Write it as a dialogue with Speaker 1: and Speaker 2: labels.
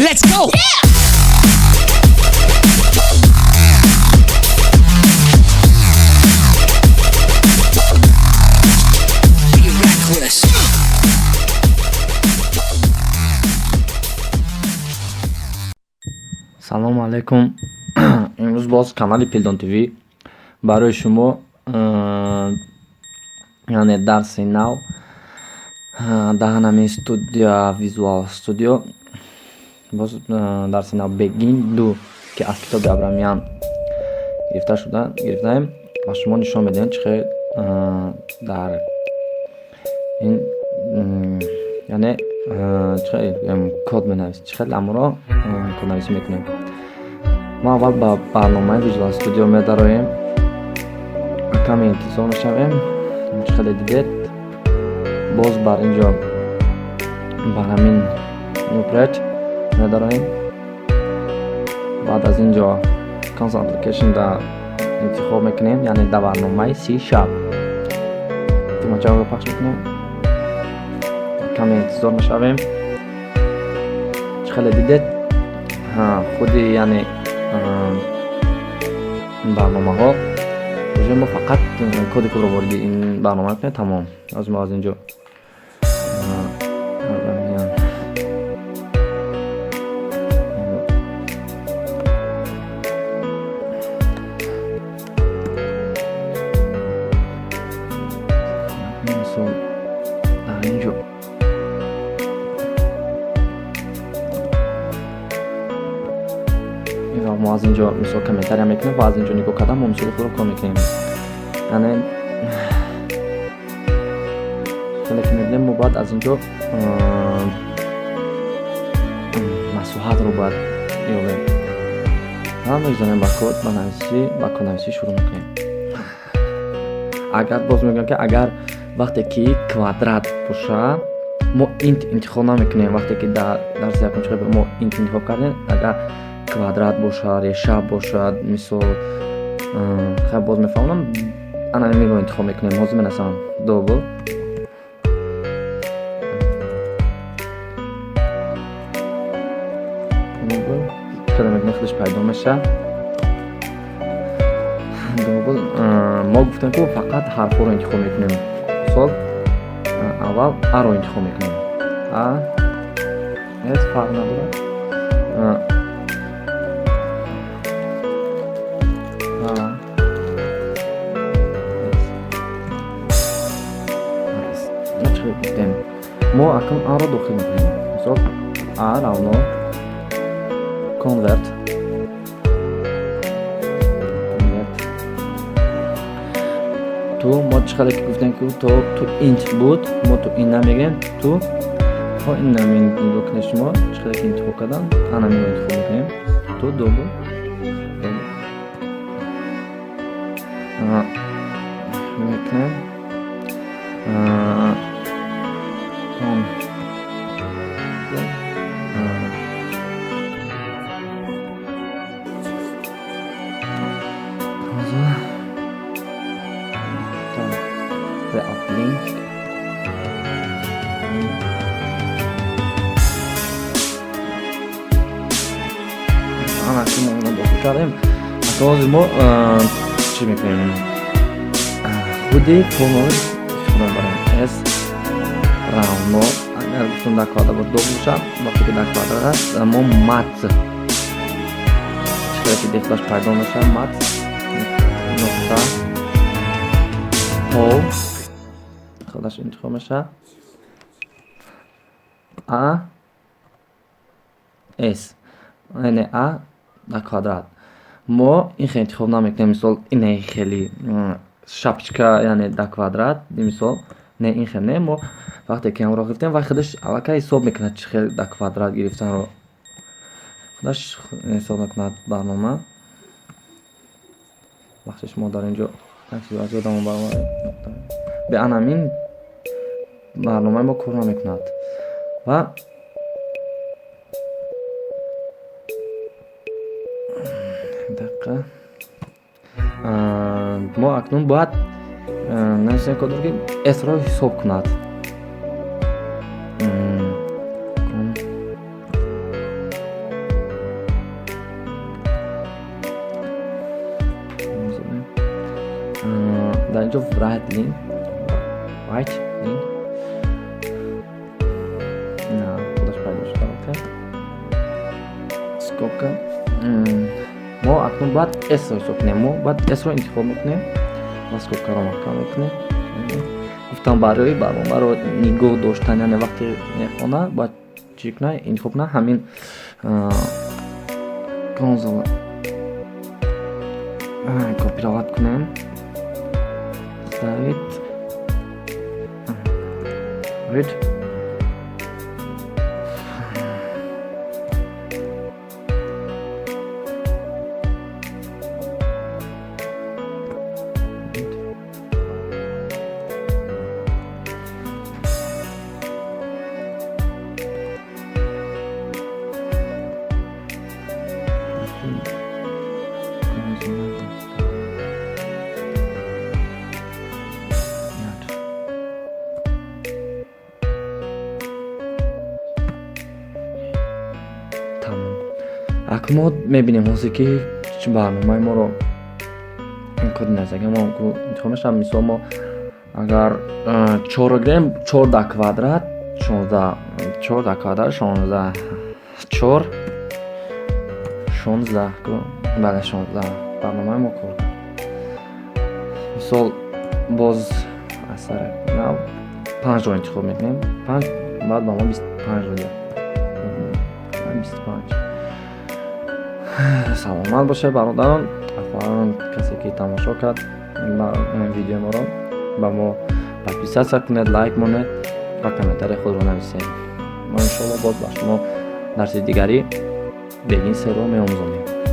Speaker 1: Let's go. Be reckless.
Speaker 2: Салому алейкум. Имрӯз боз канали Pildon TV барои шумо яъне дарси нав дар ҳамин студия Visual Studio боз дарси нав Begin Do ки аз китоби Абрамиян гирифтаем ва шумо нишон медиҳем чӣ хел дар ин яъне чӣ хел код менависем, чӣ хел амро коднависӣ мекунем. мо аввал ба барномаи Visual Studio медароем, каме интизор мешавем, чӣ хеле дидед. боз бар инҷо бар ҳамин new project медароем. баъд аз инҷо console application да интихоб мекунем, яъне дар барномаи C# тимачаро пахш мекунем. каме интизор мешавем. чӣ хеле дидед худи яъне барномаҳо уже мо фақат коди худро вориди ин барнома мекунем, тамом. аз мо аз инҷо мо аз инҷо мисол комментария мекунем ва аз инҷо нигоҳ карда мо мисоли худро кор мекунем. яъне хеле ки мебинем мо бояд аз инҷо маслиҳатро бояд ёбем. ва мезанем ба код ба коднависӣ шурӯъ мекунем. агар боз мегӯям ки агар вақте ки квадрат боша мо инт интихоб намекунем. вақте ки дарси якумчи мо инт интихоб кардем, агар квадрат бошад, реша бошад, мисол хай боз мефаҳмонам, ана меро интихоб мекунем. ҳозир менависам double шуда мекунем, худаш пайдо меша. double мо гуфтем ки фақат ҳарфҳоро интихоб мекунем. мисол аввал аро интихоб мекунем. с фарқ надорад. мо акнун аро дохил мекунем. мисол a равно convert ту мо чӣ хеле ки гуфтем ки то ту int буд, мо ту ин намегӯем, ту ин нигоҳ кунед шумо чӣ хеле ки интихоб кардам, ана меро интихоб мекунем. ту double мекунем. ҳозир мо чӣ мекунем? худи формула истифода барем. s равно агар гуфтам дар квадрат доб бошад, вақте ки дар квадрат аст мо мат чӣ хеле ки дехташ пайдо мешавад, мат нуқта ҳол худаш интихоб мешавад a s яъне a дар квадрат. мо ин хеле интихоб намекунем. мисол ине хеле шапочка яъне дар квадрат, мисол не ин хеле не. мо вақте ки амро гирифтем ва худаш аллакай ҳисоб мекунад чӣ хел дар квадрат гирифтанро худаш ҳисоб мекунад барнома. вақте шумо дар инҷо ядамон барнома бе анамин барномаи мо кор намекунад. ва дақиқа мо акнун бояд нависем кодро ки s-ро ҳисоб кунад. range of right link. نه خودش پیدا شده. اوکی. скобка. ما اکنون باید اس رو حساب کنیم. ما باید اس رو انتخاب میکنیم و скобка رو محکم میکنیم. گفتم برای نگاه داشتن، یعنی وقتی میخونه باید چی کنه؟ انتخاب کنه همین کنسول کپی راحت کنیم. ставить read اکنون ما میبینیم موسیقی چه برنامه ما رو کد نزد. اگر ما انتخاب میشم مثال ما اگر 4 رو گریم 14 کوادرات 16 16 4 16 بله 16 برنامه ما کار مثال باز اثر نو 5 رو انتخاب میکنیم 5 بعد با ما 25 رو دیم 25 سلامت باشه برادران اخوان کسی که تماشا کرد این ویدیو ما رو با ما پسپیسه کنید لایک مونید و کامنتر خود رو نویسید. ما انشاءالله باز با شما درس دیگری بگین سه رو می آموزانیم.